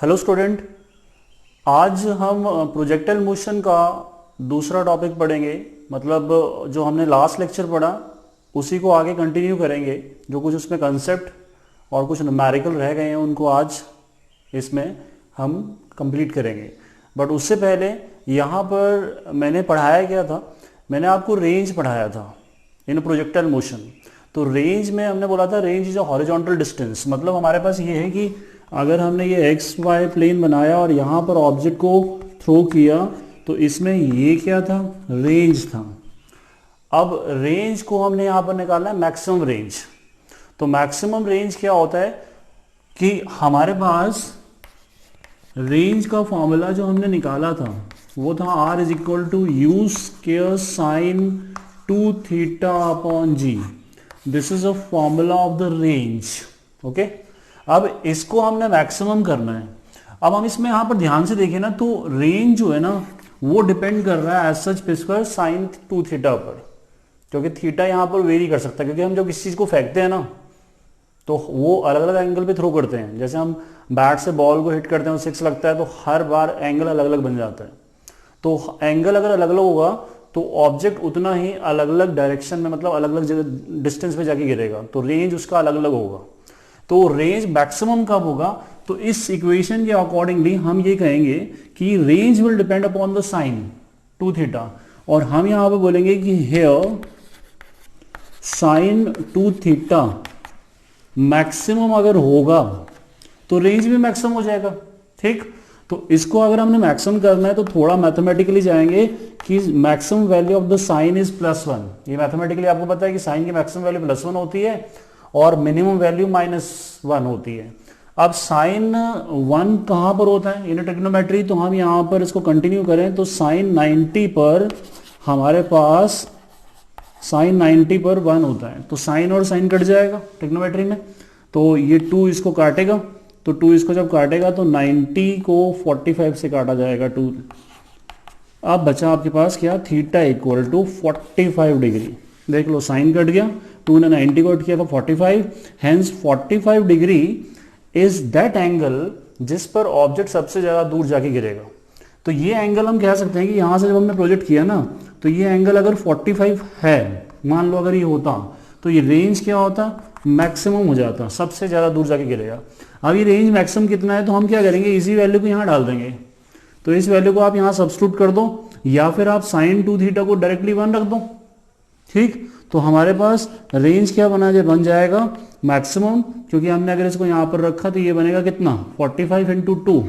Hello student, आज हम projectile motion का दूसरा टॉपिक पढ़ेंगे। मतलब जो हमने लास्ट लेक्चर पढ़ा उसी को आगे कंटिन्यू करेंगे। जो कुछ उसमें कंसेप्ट और कुछ न्यूमेरिकल रह गए हैं उनको आज इसमें हम कंप्लीट करेंगे। बट उससे पहले यहाँ पर मैंने पढ़ाया क्या था, मैंने आपको रेंज पढ़ाया था इन प्रोजेक्टाइल मोशन। तो रेंज में हमने बोला था range is a horizontal distance. मतलब हमारे पास ये है कि अगर हमने ये एक्स वाई प्लेन बनाया और यहाँ पर ऑब्जेक्ट को थ्रो किया तो इसमें ये क्या था, रेंज था। अब रेंज को हमने यहाँ पर निकालना है मैक्सिमम रेंज। तो मैक्सिमम रेंज क्या होता है कि हमारे पास रेंज का फॉर्मूला जो हमने निकाला था वो था R is equal to u square sine 2 theta upon g. This is a formula of the range. Okay, अब इसको हमने मैक्सिमम करना है। अब हम इसमें यहां पर ध्यान से देखें ना तो रेंज जो है ना वो डिपेंड कर रहा है as such p square sine 2 theta पर, क्योंकि थीटा यहां पर वेरी कर सकता है। क्योंकि हम जब किसी चीज को फेंकते हैं ना तो वो अलग अलग एंगल पे थ्रो करते हैं। जैसे हम बैट से बॉल को हिट करते हैं, 6 लगता है तो हर बार एंगल अलग अलग बन जाता है। तो एंगल अगर अलग अलग होगा तो ऑब्जेक्ट उतना ही अलग अलग डायरेक्शन में, मतलब अलग अलग जगह डिस्टेंस पे जाके गिरेगा। तो रेंज उसका अलग अलग होगा। तो रेंज मैक्सिमम कब होगा, तो इस इक्वेशन के अकॉर्डिंगली हम ये कहेंगे कि range will depend upon the sine 2 theta. और हम यहां पे बोलेंगे कि हियर साइन 2 थीटा मैक्सिमम अगर होगा तो रेंज भी मैक्सिमम हो जाएगा। ठीक, तो इसको अगर हमने मैक्सिमम करना है तो थोड़ा मैथमेटिकली जाएंगे कि maximum value of the sine is +1। ये मैथमेटिकली आपको पता है कि साइन की मैक्सिमम वैल्यू +1 होती है और मिनिमम वैल्यू -1 होती है। अब साइन 1 कहां पर होता है इन ट्रिग्नोमेट्री, तो हम यहां पर इसको कंटिन्यू करें तो साइन 90 पर हमारे पास साइन 90 पर 1 होता है। तो साइन और साइन कट जाएगा ट्रिग्नोमेट्री में, तो ये 2 इसको काटेगा। तो 2 इसको जब काटेगा तो 90 को 45 से काटा जाएगा 2। अब बचा आपके पास क्या, थीटा इक्वल टू 45 डिग्री। देख लो साइन कट गया, 2 ने 90 को कट किया तो 45। Hence 45 degree is that angle जिस पर ऑब्जेक्ट सबसे ज्यादा दूर जाके गिरेगा। तो ये एंगल हम कह सकते हैं कि यहां से जब हमने प्रोजेक्ट किया ना तो ये एंगल अगर 45 है, मान लो अगर ये होता तो ये रेंज क्या होता, मैक्सिमम हो जाता, सबसे ज्यादा दूर जाके गिरेगा। अब ये रेंज मैक्सिमम कितना है तो हम क्या करेंगे, इसी वैल्यू को यहाँ डाल देंगे। तो इस वैल्यू को आप यहाँ सब्स्टिट्यूट कर दो या फिर आप साइन 2 थीटा को डायरेक्टली 1 रख दो। ठीक, तो हमारे पास रेंज क्या बन जाएगा मैक्सिमम, क्योंकि हमने अगर इसको यहाँ पर रखा तो ये बनेगा कितना, 45 इंटू 2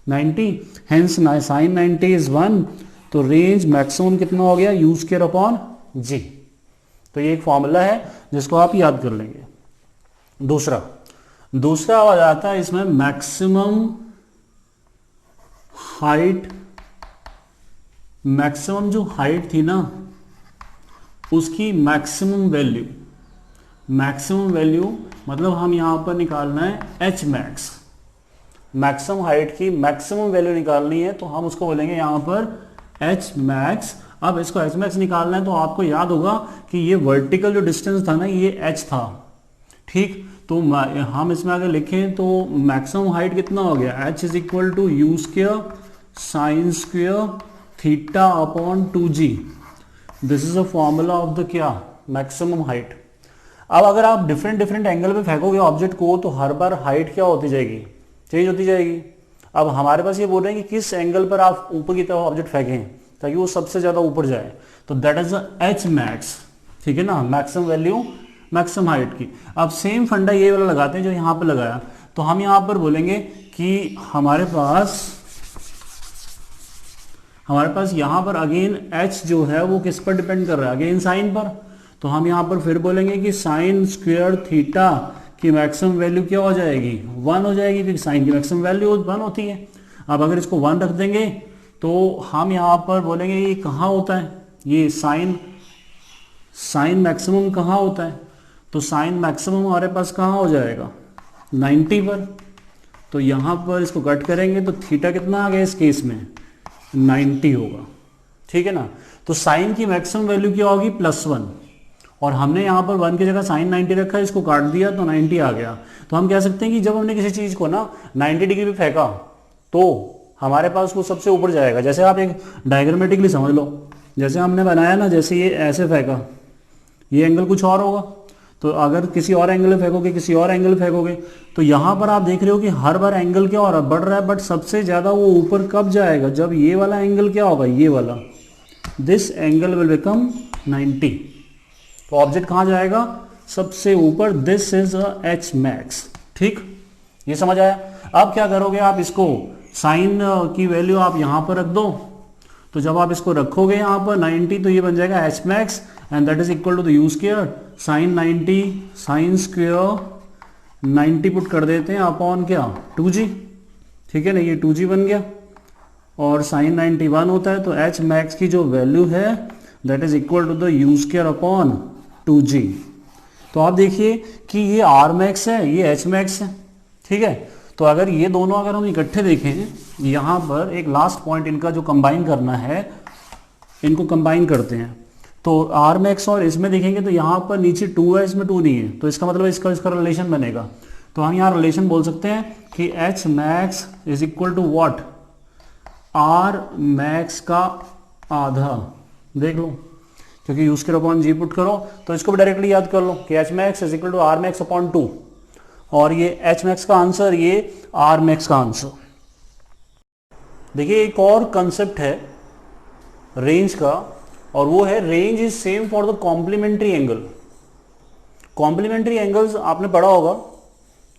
90। Hence sign 90 is 1। तो रेंज मैक्सिमम कितना हो गया, यू स्क्वायर अपॉन जी। तो ये एक फॉर्मूला है जिसको आप याद कर लेंगे। दूसरा आ जाता है इसमें मैक्सिमम हाइट। मैक्सिमम जो हाइट थी ना उसकी मैक्सिमम वैल्यू मतलब हम यहां पर निकालना है एच मैक्स। मैक्सिमम हाइट की मैक्सिमम वैल्यू निकालनी है तो हम उसको बोलेंगे यहां पर एच मैक्स। अब इसको एच मैक्स निकालना है तो आपको याद होगा कि ये वर्टिकल जो डिस्टेंस था ना ये एच था। ठीक, तो हम इसमें अगर लिखें तो मैक्सिमम हाइट कितना हो गया, h is equal to u square sine square theta upon 2g। This is a formula of the क्या, मैक्सिमम हाइट। अब अगर आप डिफरेंट एंगल पे फेंकोगे ऑब्जेक्ट को तो हर बार हाइट क्या होती जाएगी, चेंज होती जाएगी। अब हमारे पास ये बोल रहे हैं कि किस एंगल पर आप ऊपर की तरफ ऑब्जेक्ट फेंकें ताकि वो सबसे ज्यादा ऊपर जाए, तो दैट इज एच मैक्स। ठीक है ना, मैक्सिमम वैल्यू मैक्सिमम हाइट की। अब सेम फंडा ये वाला लगाते हैं जो यहां पर लगाया। तो हम यहां पर बोलेंगे कि हमारे पास यहां पर अगेन एच जो है वो किस पर डिपेंड कर रहा है, अगेन साइन पर। तो हम यहां पर फिर बोलेंगे कि साइन स्क्वायर थीटा की मैक्सिमम वैल्यू क्या हो जाएगी, 1 हो जाएगी, क्योंकि साइन की मैक्सिमम वैल्यू 1 होती है। अब अगर इसको 1 रख देंगे तो हम यहां पर बोलेंगे ये कहां होता है, ये साइन मैक्सिमम कहां होता है, तो साइन मैक्सिमम हमारे पास कहां हो जाएगा, 90 पर। तो यहां पर इसको कट करेंगे तो थीटा कितना आ गया इस केस में, 90 होगा। ठीक है ना, तो साइन की मैक्सिमम वैल्यू क्या होगी, +1, और हमने यहाँ पर 1 की जगह साइन 90 रखा है, इसको काट दिया तो 90 आ गया। तो हम कह सकते हैं कि जब हमने किसी चीज़ को ना 90 डिग्री पे फेंका तो हमारे पास वो सबसे ऊपर जाएगा। जैसे आप एक डायग्रामेटिकली समझ लो, जैसे हमने बनाया ना, जैसे ये ऐसे फेंका, ये एंगल कुछ और होगा, तो अगर किसी और एंगल फेंकोगे, किसी और एंगल फेंकोगे, तो यहाँ पर आप देख रहे हो कि हर बार एंगल क्या हो रहा है, बढ़ रहा है, बट सबसे ज़्यादा वो ऊपर कब जाएगा, जब ये वाला एंगल क्या होगा, ये वाला, दिस एंगल विल बिकम 90। तो ऑब्जेक्ट कहाँ जाएगा, सबसे ऊपर, दिस इज एच मैक्स। ठीक, ये समझ आया। अब क्या करोगे आप, इसको साइन की वैल्यू आप यहाँ पर रख दो, तो जब आप इसको रखोगे यहाँ पर 90 तो ये बन जाएगा h max and that is equal to the u square sine 90 sine square 90 put कर देते हैं अपॉन क्या 2g। ठीक है ना, ये 2g बन गया और साइन 91 होता है, तो एच मैक्स की जो वैल्यू है that is equal to the u square upon 2g। तो आप देखिए कि ये आर मैक्स है, ये एच मैक्स है। ठीक है, तो अगर ये दोनों अगर हम इकट्ठे देखें, यहाँ पर एक लास्ट पॉइंट इनका जो कंबाइन करना है, इनको कंबाइन करते हैं, तो आर मैक्स और इसमें देखेंगे तो यहाँ पर नीचे 2 है, इसमें 2 नहीं है, तो इसका मतलब इसका रिलेशन बनेगा। तो हम यहाँ रिलेशन बोल सकते हैं कि h max is equal to what, R max का आधा। देख लो, क्योंकि यूज के अपॉन जी पुट करो तो इसको भी डायरेक्टली याद कर लो कि h max is equal to R max upon 2, और ये एच मैक्स का आंसर, ये आर मैक्स का आंसर। देखिए एक और कंसेप्ट है रेंज का, और वो है range is same for the complementary angle. Complementary angles आपने पढ़ा होगा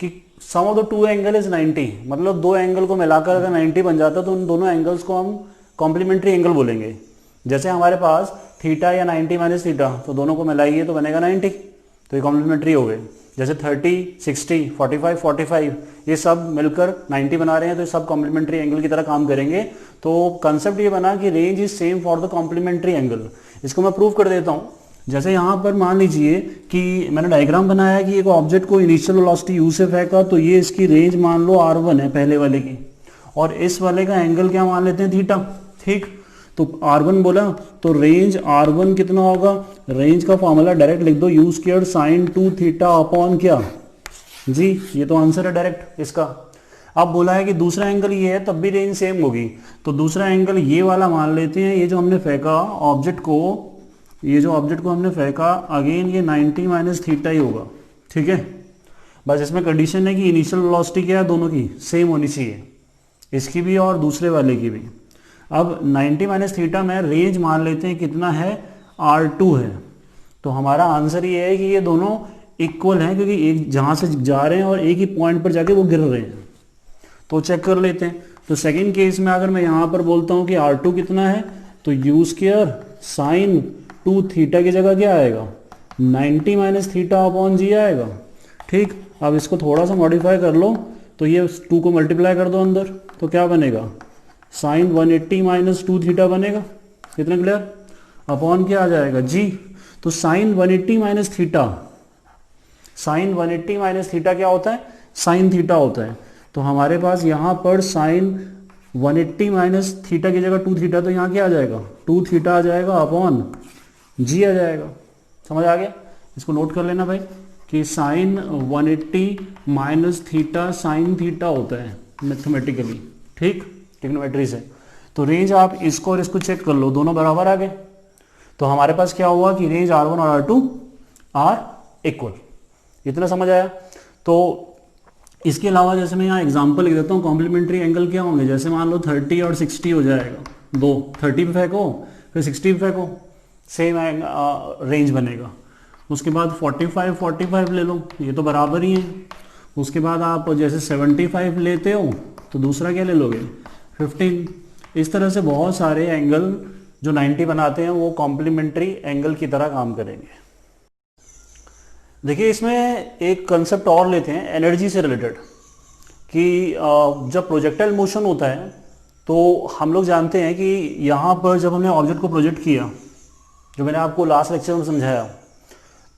कि sum of the two angle is 90, मतलब दो एंगल को मिलाकर अगर 90 बन जाता है तो उन दोनों एंगल्स को हम कॉम्प्लीमेंट्री एंगल बोलेंगे। जैसे हमारे पास थीटा या 90 माइनस थीटा, तो दोनों को मिलाइए तो बनेगा 90, तो ये कॉम्प्लीमेंट्री हो गए। जैसे 30, 60, 45, 45 ये सब मिलकर 90 बना रहे हैं, तो ये सब कॉम्प्लीमेंट्री एंगल की तरह काम करेंगे। तो कंसेप्ट ये बना कि range is same for the complementary angle. इसको मैं प्रूव कर देता हूँ। जैसे यहाँ पर मान लीजिए कि मैंने डायग्राम बनाया कि एक ऑब्जेक्ट को इनिशियल वेलोसिटी u से फेंका, तो ये इसकी रेंज मान लो r1 है पहले वाले की, और इस वाले का एंगल क्या मान लेते हैं, थीटा। ठीक, तो R1 बोला तो रेंज R1 कितना होगा, रेंज का फॉर्मूला डायरेक्ट लिख दो, you square sine 2 theta upon क्या जी, ये तो आंसर है डायरेक्ट इसका। अब बोला है कि दूसरा एंगल ये है, तब भी रेंज सेम होगी, तो दूसरा एंगल ये वाला मान लेते हैं। ये जो हमने फेंका ऑब्जेक्ट को, ये जो ऑब्जेक्ट को हमने फेंका, अगेन ये 90 माइनस थीटा ही होगा। ठीक है, बस इसमें कंडीशन है कि इनिशियल वेलोसिटी क्या है, दोनों की सेम होनी चाहिए, इसकी भी और दूसरे वाले की भी। अब 90 माइनस थीटा में रेंज मान लेते हैं कितना है, R2 है, तो हमारा आंसर ये है कि ये दोनों इक्वल हैं, क्योंकि एक जहाँ से जा रहे हैं और एक ही पॉइंट पर जाके वो गिर रहे हैं। तो चेक कर लेते हैं। तो सेकंड केस में अगर मैं यहाँ पर बोलता हूँ कि R2 कितना है, तो यू स्क्वायर साइन 2 थीटा की जगह क्या आएगा, 90 माइनस थीटा अपॉन जी आएगा। ठीक, अब इसको थोड़ा सा मॉडिफाई कर लो, तो ये 2 को मल्टीप्लाई कर दो अंदर, तो क्या बनेगा, साइन 180 माइनस 2 थीटा बनेगा। कितना क्लियर, अपॉन क्या आ जाएगा जी, तो sine 180 minus theta, sine 180 minus theta क्या होता है, साइन थीटा होता है। तो हमारे पास यहाँ पर साइन 180 माइनस थीटा की जगह 2 थीटा, तो यहाँ क्या आ जाएगा, 2 थीटा आ जाएगा अपॉन जी आ जाएगा। समझ आ गया, इसको नोट कर लेना भाई कि sine 180 minus theta sine theta होता है मैथमेटिकली। ठीक, ट्रिग्नोमेट्री से। तो रेंज आप इसको और इसको चेक कर लो, दोनों बराबर आ गए, तो हमारे पास क्या हुआ कि रेंज R1 और R2 आर इक्वल। इतना समझ आया। तो इसके अलावा जैसे मैं यहाँ एग्जांपल लिख देता हूँ, कॉम्प्लीमेंट्री एंगल क्या होंगे, जैसे मान लो 30 और 60 हो जाएगा, दो 30 पे फेंको फिर 60 पे फेंको, सेम रेंज बनेगा। उसके बाद 45 ले लो, ये तो बराबर ही है। उसके बाद आप जैसे 75 लेते हो तो दूसरा क्या ले लोगे, 15। इस तरह से बहुत सारे एंगल जो 90 बनाते हैं वो कॉम्प्लीमेंट्री एंगल की तरह काम करेंगे। देखिए इसमें एक कंसेप्ट और लेते हैं एनर्जी से रिलेटेड, कि जब प्रोजेक्टाइल मोशन होता है तो हम लोग जानते हैं कि यहाँ पर जब हमने ऑब्जेक्ट को प्रोजेक्ट किया, जो मैंने आपको लास्ट लेक्चर में समझाया,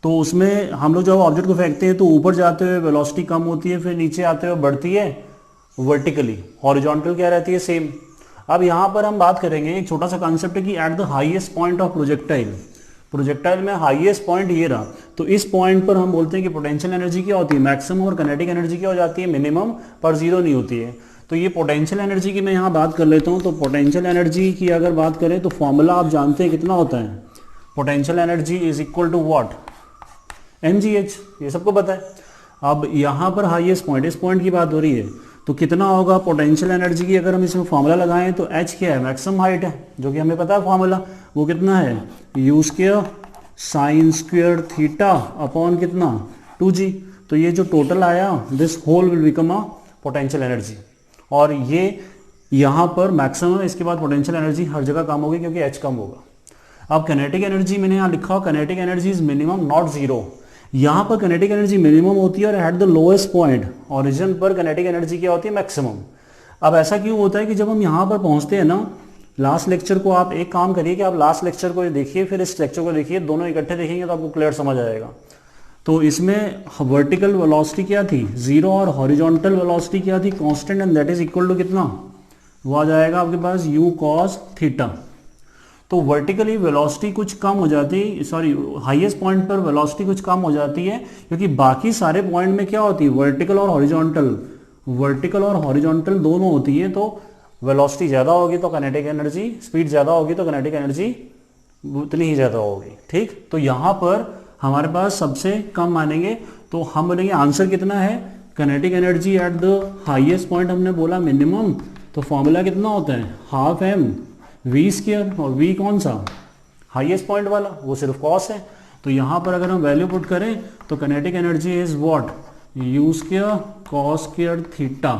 तो उसमें हम लोग जब ऑब्जेक्ट को फेंकते हैं तो ऊपर जाते हुए वेलोसिटी कम होती है, फिर नीचे आते हुए बढ़ती है वर्टिकली, हॉरिजॉन्टल क्या रहती है, सेम। अब यहाँ पर हम बात करेंगे, एक छोटा सा कॉन्सेप्ट है कि eight the highest point of projectile, projectile में हाईएस्ट पॉइंट ये रहा, तो इस पॉइंट पर हम बोलते हैं कि पोटेंशियल एनर्जी क्या होती है, मैक्सिमम, और काइनेटिक एनर्जी क्या हो जाती है, मिनिमम, पर जीरो नहीं होती है। तो ये पोटेंशियल एनर्जी की मैं यहाँ बात कर लेता हूँ। तो पोटेंशियल एनर्जी की अगर बात करें तो फॉर्मूला आप जानते हैं कितना होता है, potential energy is equal to what, mgh, ये सबको पता है। अब यहाँ पर हाईएस्ट पॉइंट, इस पॉइंट की बात हो रही है, तो कितना होगा पोटेंशियल एनर्जी की, अगर हम इसमें फॉर्मूला लगाएं तो h क्या है, मैक्सिमम हाइट है, जो कि हमें पता है फॉर्मूला, वो कितना है, u square sine square theta upon कितना 2g। तो ये जो टोटल आया, this whole will become a potential energy, और ये यहाँ पर मैक्सिमम है, इसके बाद पोटेंशियल एनर्जी हर जगह कम होगी क्योंकि h कम होगा। अब काइनेटिक एनर्जी मैंने यहाँ लिखा, kinetic energy is minimum not zero. यहाँ पर काइनेटिक एनर्जी मिनिमम होती है और at the lowest point origin पर काइनेटिक एनर्जी क्या होती है, मैक्सिमम। अब ऐसा क्यों होता है कि जब हम यहाँ पर पहुँचते हैं ना, लास्ट लेक्चर को आप एक काम करिए कि आप लास्ट लेक्चर को देखिए, फिर इस लेक्चर को देखिए, दोनों इकट्ठे देखेंगे तो आपको क्लियर समझ आएगा। तो इसमें वर्टिकल वेलोसिटी क्या थी, जीरो, और हॉरिजॉन्टल वेलोसिटी क्या थी, constant, and that is equal to कितना, वो आ जाएगा आपके पास u cos थीटा। तो वर्टिकली वेलोसिटी कुछ कम हो जाती है, सॉरी हाईएस्ट पॉइंट पर वेलोसिटी कुछ कम हो जाती है, क्योंकि बाकी सारे पॉइंट में क्या होती है, वर्टिकल और हॉरिजॉन्टल, वर्टिकल और हॉरिजॉन्टल दोनों होती है। तो वेलोसिटी ज़्यादा होगी तो काइनेटिक एनर्जी, स्पीड ज़्यादा होगी तो काइनेटिक एनर्जी उतनी ही ज़्यादा होगी, ठीक। तो यहाँ पर हमारे पास सबसे कम मानेंगे तो हम बोलेंगे आंसर कितना है, kinetic energy at the highest point हमने बोला मिनिमम, तो फॉर्मूला कितना होता है, हाफ m v स्क्वायर, और v कौन सा, हाईएस्ट पॉइंट वाला, वो सिर्फ कॉस है। तो यहाँ पर अगर हम वैल्यू पुट करें तो kinetic energy is what, u square cos square theta.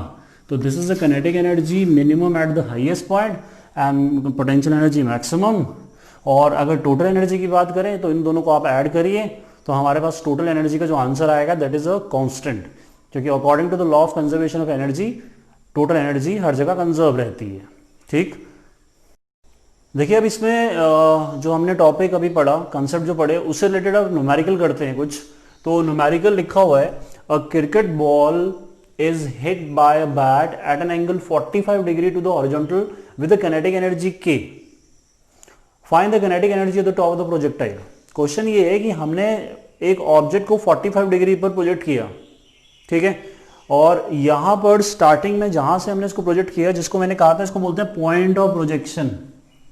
तो this is the kinetic energy minimum at the highest point and potential energy maximum. और अगर टोटल एनर्जी की बात करें तो इन दोनों को आप ऐड करिए तो हमारे पास टोटल एनर्जी का जो आंसर आएगा दैट इज अ कांस्टेंट, क्योंकि according to the law of conservation of energy total energy हर जगह कंजर्व रहती है, ठीक। देखिए अब इसमें जो हमने टॉपिक अभी पढ़ा, कंसेप्ट जो पढ़े, उससे रिलेटेड अब न्यूमेरिकल करते हैं कुछ। तो न्यूमेरिकल लिखा हुआ है, a cricket ball is hit by a bat at an angle 45 degree to the horizontal with the kinetic energy k, find the kinetic energy at the top of the projectile. Question ये है कि हमने एक object को 45 degree पर project किया, ठीक है, और यहां पर स्टार्टिंग में जहां से हमने इसको प्रोजेक्ट किया, जिसको मैंने कहा था इसको बोलते हैं पॉइंट ऑफ प्रोजेक्शन,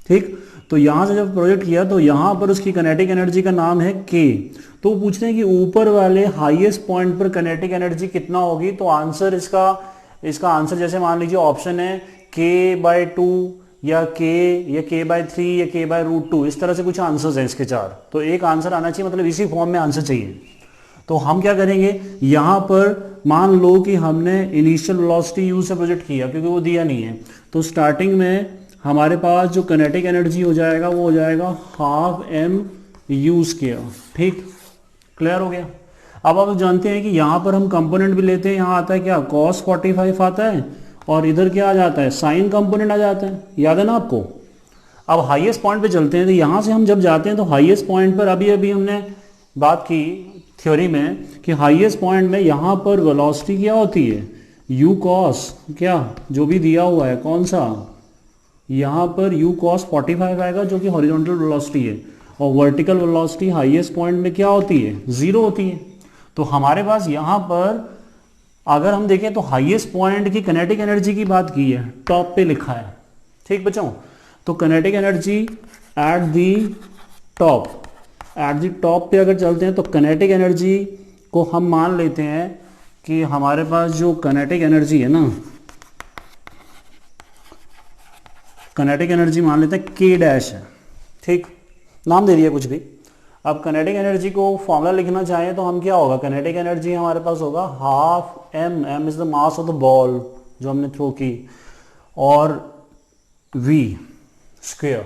ठीक। तो यहां से जब प्रोजेक्ट किया तो यहां पर उसकी काइनेटिक एनर्जी का नाम है k। तो पूछते हैं कि ऊपर वाले हाईएस्ट पॉइंट पर काइनेटिक एनर्जी कितना होगी। तो आंसर इसका आंसर जैसे मान लीजिए ऑप्शन है k/2 या k/3 या k/√2, इस तरह से कुछ आंसर्स हैं इसके चार। तो एक आंसर आना चाहिए, मतलब इसी फॉर्म में आंसर चाहिए। तो हम क्या करेंगे, यहां पर मान लो कि हमने इनिशियल वेलोसिटी u से प्रोजेक्ट किया, क्योंकि वो दिया नहीं है, तो स्टार्टिंग में हमारे पास जो काइनेटिक एनर्जी हो जाएगा वो हो जाएगा हाफ m u स्क्वायर, ठीक, क्लियर हो गया। अब आप जानते हैं कि यहाँ पर हम कंपोनेंट भी लेते हैं, यहाँ आता है क्या, cos 45 आता है, और इधर क्या आ जाता है, साइन कंपोनेंट आ जाता है, याद है ना आपको। अब हाईएस्ट पॉइंट पे चलते हैं, तो यहाँ से हम जब जाते हैं तो हाईएस्ट पॉइंट पर अभी हमने बात की थ्योरी में कि हाईएस्ट पॉइंट में यहाँ पर वेलोसिटी क्या होती है, u cos, क्या जो भी दिया हुआ है, कौन सा, यहाँ पर u cos 45 आएगा जो कि हॉरिजॉन्टल वेलोसिटी है, और वर्टिकल वेलोसिटी हाईएस्ट पॉइंट में क्या होती है, 0 होती है। तो हमारे पास यहाँ पर अगर हम देखें तो हाईएस्ट पॉइंट की काइनेटिक एनर्जी की बात की है, टॉप पे लिखा है, ठीक बच्चों। तो kinetic energy at the top पे अगर चलते हैं तो काइनेटिक एनर्जी को हम मान लेते हैं कि हमारे पास जो काइनेटिक एनर्जी है ना, काइनेटिक एनर्जी मान लेते हैं k डैश है, ठीक, नाम दे दिया कुछ भी। अब काइनेटिक एनर्जी को फॉर्मूला लिखना चाहें तो हम क्या होगा, काइनेटिक एनर्जी हमारे पास होगा half m is the mass of the ball जो हमने थ्रो की, और v स्क्वायर,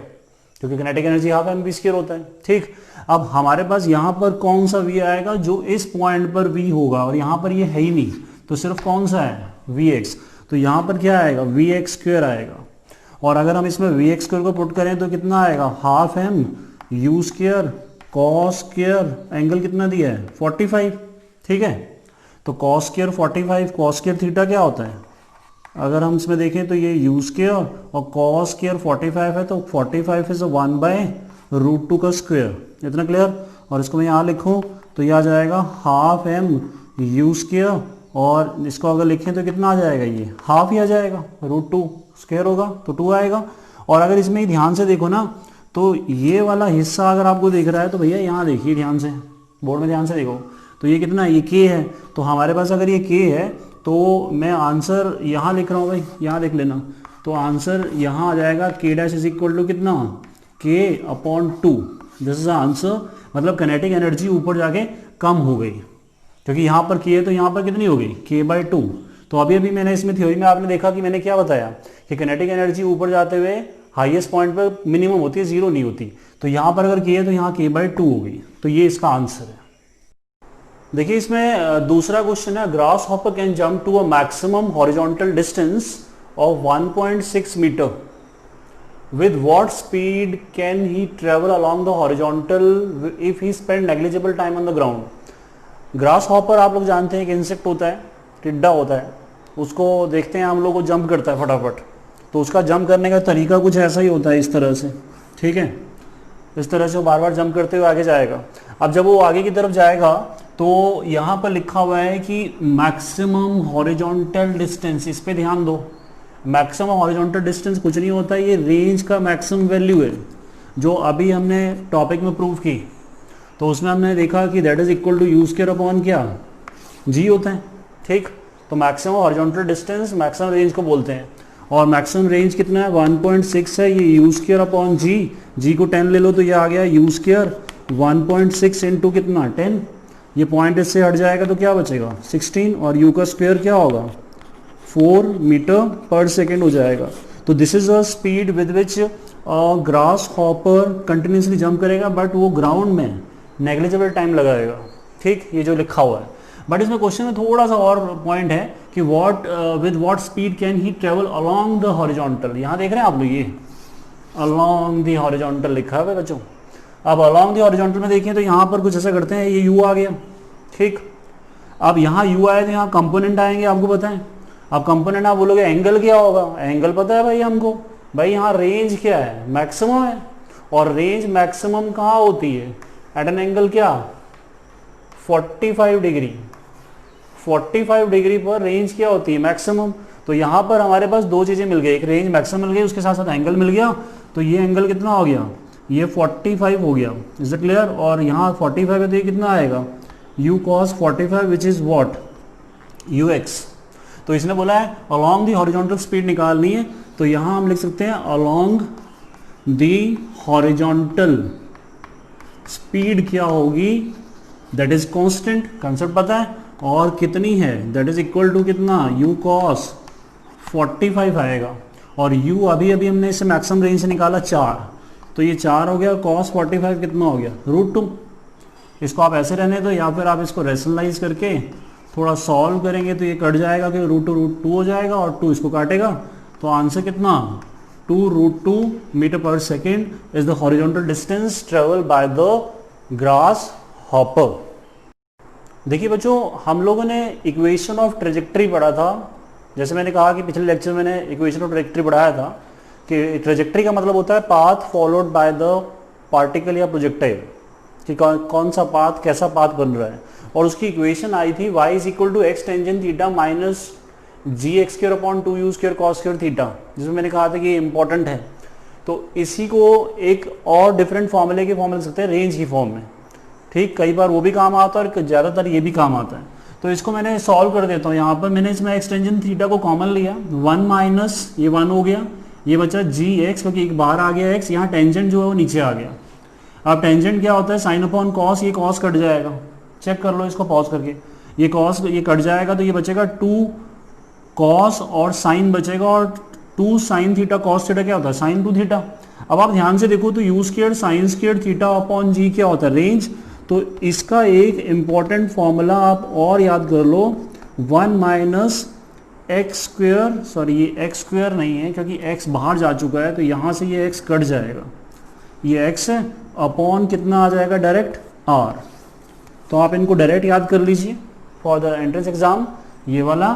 क्योंकि kinetic energy half m v square होता है, ठीक। अब हमारे पास यहाँ पर कौन सा v आएगा, जो इस पॉइंट पर v होगा, और यहाँ पर ये है ही नहीं, तो सिर्फ कौन सा है, vx। तो यहाँ पर क्या आएगा, vx स्क्वायर आएगा, और अगर हम इसमें vx स्क्वायर को पुट करें तो कितना आएगा, half m u square cos square, angle कितना दिया है, 45, ठीक है। तो cos square 45, cos square theta क्या होता है, अगर हम इसमें देखें तो ये u स्क्वायर और कॉस स्क्वायर 45 है, तो 45 इज 1/√2, √2 का स्क्वायर, इतना क्लियर। और इसको मैं यहाँ लिखूँ तो ये आ जाएगा हाफ एम यू स्क्वायर, और इसको अगर लिखें तो कितना आ जाएगा, ये हाफ ही आ जाएगा, √2 स्क्वायर होगा तो 2 आएगा। और अगर इसमें ही ध्यान से देखो ना तो ये वाला हिस्सा अगर आपको दिख रहा है तो भैया यहाँ देखिए ध्यान से, बोर्ड में ध्यान से देखो तो ये कितना, ये के है। तो हमारे पास अगर ये के है तो मैं आंसर यहाँ लिख रहा हूँ भाई, यहाँ देख लेना। तो आंसर यहाँ आ जाएगा के डैश इज इक्वल टू कितना, के अपॉन 2। This is answer. मतलब काइनेटिक एनर्जी ऊपर जाके कम हो गई, क्योंकि यहाँ पर के है तो यहाँ पर कितनी हो गई, k/2। तो अभी अभी मैंने इसमें थ्योरी में आपने देखा कि मैंने क्या बताया कि काइनेटिक एनर्जी ऊपर जाते हुए हाईएस्ट पॉइंट पर मिनिमम होती है, जीरो नहीं होती। तो यहाँ पर अगर के है तो यहाँ k/2 हो गई। तो ये इसका आंसर है। देखिए इसमें दूसरा क्वेश्चन है, grasshopper can jump to a maximum horizontal distance of 1.6 metre, with what speed can he travel along the horizontal if he spend negligible time on the ground? Grass hopper आप लोग जानते हैं एक insect होता है, टिड्डा होता है, उसको देखते हैं हम लोग, को जंप करता है फटाफट। तो उसका जंप करने का तरीका कुछ ऐसा ही होता है, इस तरह से, ठीक है। इस तरह से वो बार बार जंप करते हुए आगे जाएगा। अब जब वो आगे की तरफ जाएगा तो यहाँ पर लिखा हुआ है कि मैक्सिमम हॉरिजॉन्टल डिस्टेंस, इस पे ध्यान दो। मैक्सिमम हॉरिजॉन्टल डिस्टेंस कुछ नहीं होता, ये रेंज का मैक्सिमम वैल्यू है, जो अभी हमने टॉपिक में प्रूव की। तो उसमें हमने देखा कि that is equal to u square upon क्या, जी होता है, ठीक। तो maximum horizontal distance maximum range को बोलते हैं, और मैक्सिमम रेंज कितना है, 1.6 है। ये यू स्क्वायर अपॉन जी, जी को 10 ले लो तो ये आ गया यू स्क्वायर 1.6 इंटू कितना 10। ये पॉइंट इससे हट जाएगा तो क्या बचेगा 16, और यू का स्क्वायर क्या होगा 4 मीटर पर सेकेंड हो जाएगा। तो this is a speed with which grass hopper continuously jump करेगा, बट वो ग्राउंड में नेग्लिजिबल टाइम लगाएगा, ठीक। ये जो लिखा हुआ है। बट इसमें क्वेश्चन में थोड़ा सा और पॉइंट है कि with what speed can he travel along the horizontal. यहाँ देख रहे हैं आप लोग, ये अलोंग द हॉरिजॉन्टल लिखा है बच्चों। अब अलोंग द हॉरिजॉन्टल में देखिए तो यहाँ पर कुछ ऐसा करते हैं, ये यू आ गया, ठीक। अब यहाँ यू आए तो यहाँ कंपोनेंट आएंगे, आपको पता है। अब कंपोनेंट आप बोलोगे एंगल क्या होगा, एंगल पता है भाई हमको, भाई यहाँ रेंज क्या है, मैक्सिमम है। और रेंज मैक्सिमम कहाँ होती है, एट एन एंगल क्या 45 डिग्री, 45 डिग्री पर रेंज क्या होती है, मैक्सिमम। तो यहाँ पर हमारे पास दो चीजें मिल गई, एक रेंज मैक्सिमम मिल गई, उसके साथ साथ एंगल मिल गया। तो ये एंगल कितना हो गया, ये 45 हो गया, इज इट क्लियर। और यहाँ 45 है तो ये कितना आएगा, u cos 45 which is what, ux। तो इसने बोला है अलोंग दी हॉरिजॉन्टल स्पीड निकालनी है, तो यहाँ हम लिख सकते हैं अलोंग दी हॉरिजॉन्टल स्पीड क्या होगी, दैट इज कांस्टेंट, कंसेप्ट पता है, और कितनी है, दैट इज इक्वल टू कितना u cos 45 आएगा। और u अभी अभी हमने इसे मैक्सिमम रेंज से निकाला 4, तो ये 4 हो गया, cos 45 कितना हो गया √2। इसको आप ऐसे रहने दो, या फिर आप इसको रेशनलाइज करके थोड़ा सॉल्व करेंगे तो ये कट जाएगा कि √2 हो जाएगा, और 2 इसको काटेगा। तो आंसर कितना 2√2 मीटर पर second is the horizontal distance travel by the grass hopper. देखिए बच्चों, हम लोगों ने इक्वेशन ऑफ ट्रेजेक्ट्री पढ़ा था। जैसे मैंने कहा कि पिछले लेक्चर में मैंने इक्वेशन ऑफ ट्रेजेक्ट्री पढ़ाया था कि ट्रेजेक्ट्री का मतलब होता है path followed by the particle या प्रोजेक्टाइल, कि कौन सा पाथ, कैसा पाथ बन रहा है। और उसकी इक्वेशन आई थी y is equal to x tangent theta minus gx² upon 2u² cos² theta, जिसमें मैंने कहा था कि ये इंपॉर्टेंट है। तो इसी को एक और डिफरेंट फॉर्मूले के फॉर्म में लिख सकते हैं, रेंज की फॉर्म में, ठीक। कई बार वो भी काम आता है और ज़्यादातर ये भी काम आता है। तो इसको मैंने सॉल्व कर देता हूँ। यहाँ पर मैंने इसमें एक्स टेंजेंट थीटा को कॉमन लिया, 1 माइनस ये 1 हो गया, ये बचा gx, क्योंकि एक बाहर आ गया x, यहाँ टेंजेंट जो है वो नीचे आ गया। अब टेंजेंट क्या होता है, साइन अपॉन कॉस, ये कॉस कट जाएगा, चेक कर लो इसको पॉज करके, ये कॉस ये कट जाएगा तो ये बचेगा 2 कॉस और साइन बचेगा, और 2 साइन थीटा कॉस थीटा क्या होता है साइन 2 थीटा। अब आप ध्यान से देखो तो U square sine square theta upon G क्या होता है रेंज। तो इसका एक इंपॉर्टेंट फॉर्मूला आप और याद कर लो, 1 माइनस एक्स स्क्वायर, सॉरी ये एक्स स्क्वायर नहीं है क्योंकि एक्स बाहर जा चुका है, तो यहाँ से ये एक्स कट जाएगा, ये एक्स है, अपॉन कितना आ जाएगा डायरेक्ट आर। तो आप इनको डायरेक्ट याद कर लीजिए फॉर द एंट्रेंस एग्जाम, ये वाला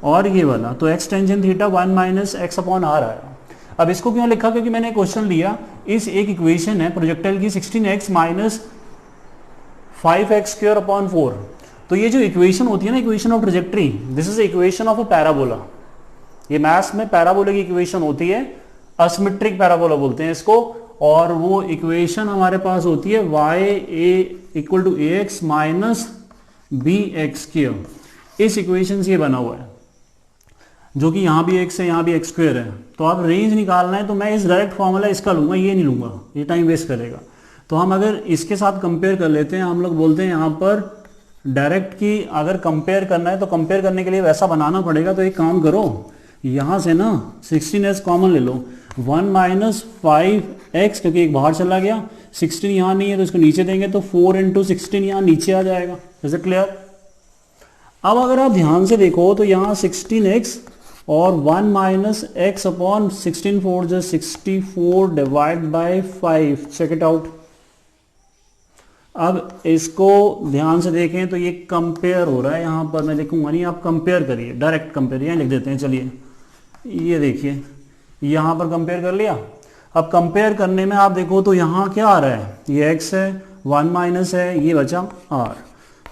और ये वाला। तो x tangent theta 1 minus x upon R आया। अब इसको क्यों लिखा, क्योंकि मैंने क्वेश्चन लिया, इस एक इक्वेशन है प्रोजेक्टाइल की 16x minus 5x square upon 4। तो ये जो इक्वेशन होती है ना, equation of trajectory, this is equation of a parabola. ये मैथ्स में पैराबोला की इक्वेशन होती है, असिमेट्रिक पैराबोला बोलते हैं इसको। और वो इक्वेशन हमारे पास होती है y equal to a x minus b x square. इस इक्वेशन से ये बना हुआ है, जो कि यहां भी x है, यहां भी एक्स स्क्वायर है। तो आप रेंज निकालना है तो मैं इस डायरेक्ट फॉर्मूला इसका लूंगा, ये नहीं लूंगा, ये टाइम वेस्ट करेगा। तो हम अगर इसके साथ कंपेयर कर लेते हैं, हम लोग बोलते हैं यहां पर डायरेक्ट की अगर कंपेयर करना है तो कंपेयर करने के लिए वैसा बनाना पड़ेगा। तो एक काम करो, यहां से ना 16x कॉमन ले लो, 1 माइनस 5x, क्योंकि एक बाहर चला गया, 16 यहां नहीं है तो इसको नीचे देंगे तो 4 इंटू 16 यहां नीचे आ जाएगा। Is it clear? अब अगर आप ध्यान से देखो तो यहां 16x और 1 माइनस एक्स अपॉन 16 4 जो 64 divide by 5, check it out. अब इसको ध्यान से देखें तो ये कंपेयर हो रहा है, यहां पर मैं लिखूंगा नहीं, आप कंपेयर करिए, डायरेक्ट कंपेयर यहां लिख देते हैं। चलिए ये देखिए, यहां पर कंपेयर कर लिया। अब कंपेयर करने में आप देखो तो यहां क्या आ रहा है, ये x है, 1 माइनस है, ये बचा r।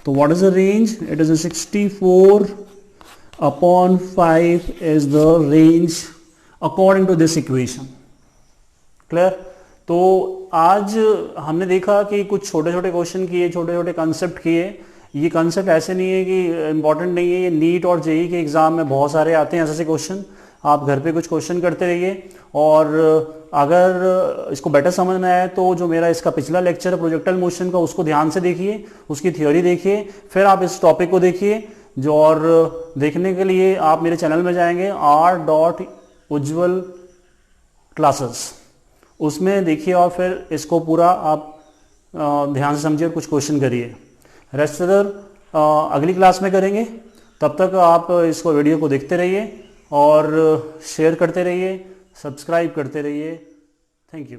तो what is the range? It is 64 upon 5 is the range according to this equation. Clear? तो आज हमने देखा कि कुछ छोटे छोटे क्वेश्चन किए, छोटे छोटे कंसेप्ट किए। ये कंसेप्ट ऐसे नहीं है कि इंपॉर्टेंट नहीं है, ये नीट और जेई के एग्जाम में बहुत सारे आते हैं ऐसे क्वेश्चन। आप घर पे कुछ क्वेश्चन करते रहिए, और अगर इसको बेटर समझना है तो जो मेरा इसका पिछला लेक्चर है प्रोजेक्टाइल मोशन का, उसको ध्यान से देखिए, उसकी थ्योरी देखिए, फिर आप इस टॉपिक को देखिए। जो और देखने के लिए आप मेरे चैनल में जाएंगे r.ujjwal क्लासेस, उसमें देखिए और फिर इसको पूरा आप ध्यान से समझिए और कुछ क्वेश्चन करिए। रेस्ट अगली क्लास में करेंगे। तब तक आप इसको वीडियो को देखते रहिए और शेयर करते रहिए, सब्सक्राइब करते रहिए। Thank you.